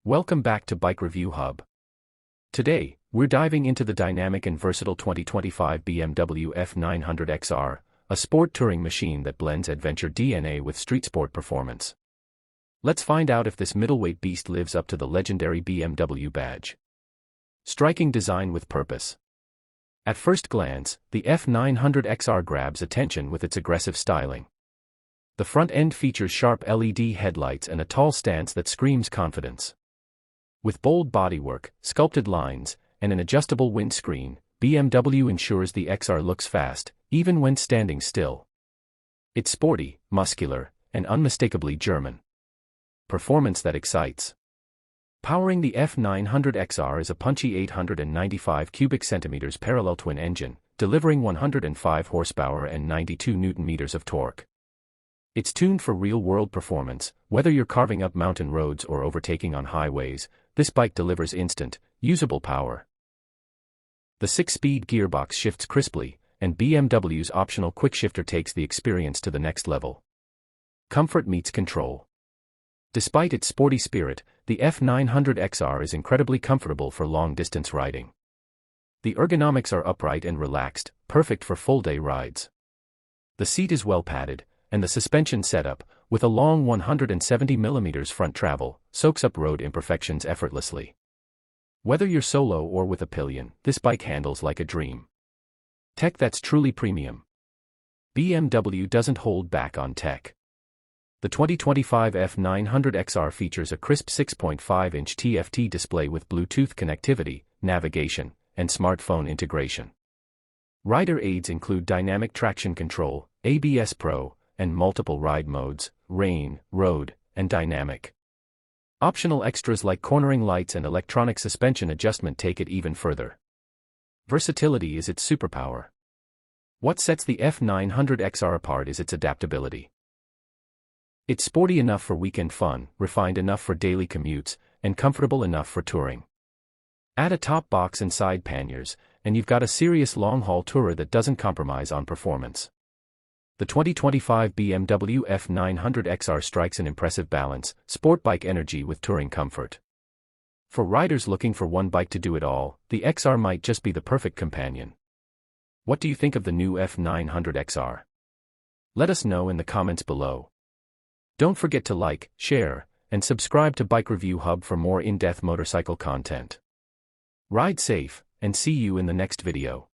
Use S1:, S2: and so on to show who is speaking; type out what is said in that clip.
S1: Welcome back to BikeReview Hub. Today, we're diving into the dynamic and versatile 2025 BMW F900 XR, a sport touring machine that blends adventure DNA with street sport performance. Let's find out if this middleweight beast lives up to the legendary BMW badge. Striking design with purpose. At first glance, the F900 XR grabs attention with its aggressive styling. The front end features sharp LED headlights and a tall stance that screams confidence. With bold bodywork, sculpted lines, and an adjustable windscreen, BMW ensures the XR looks fast, even when standing still. It's sporty, muscular, and unmistakably German. Performance that excites. Powering the F900 XR is a punchy 895 cubic centimeters parallel twin engine, delivering 105 horsepower and 92 Nm of torque. It's tuned for real-world performance. Whether you're carving up mountain roads or overtaking on highways, this bike delivers instant, usable power. The 6-speed gearbox shifts crisply, and BMW's optional quickshifter takes the experience to the next level. Comfort meets control. Despite its sporty spirit, the F900 XR is incredibly comfortable for long-distance riding. The ergonomics are upright and relaxed, perfect for full-day rides. The seat is well padded, and the suspension setup, with a long 170mm front travel, soaks up road imperfections effortlessly. Whether you're solo or with a pillion, this bike handles like a dream. Tech that's truly premium. BMW doesn't hold back on tech. The 2025 F900 XR features a crisp 6.5-inch TFT display with Bluetooth connectivity, navigation, and smartphone integration. Rider aids include dynamic traction control, ABS Pro, and multiple ride modes: rain, road, and dynamic. Optional extras like cornering lights and electronic suspension adjustment take it even further. Versatility is its superpower. What sets the F900 XR apart is its adaptability. It's sporty enough for weekend fun, refined enough for daily commutes, and comfortable enough for touring. Add a top box and side panniers, and you've got a serious long-haul tourer that doesn't compromise on performance. The 2025 BMW F900 XR strikes an impressive balance, sport bike energy with touring comfort. For riders looking for one bike to do it all, the XR might just be the perfect companion. What do you think of the new F900 XR? Let us know in the comments below. Don't forget to like, share, and subscribe to BikeReview Hub for more in-depth motorcycle content. Ride safe, and see you in the next video.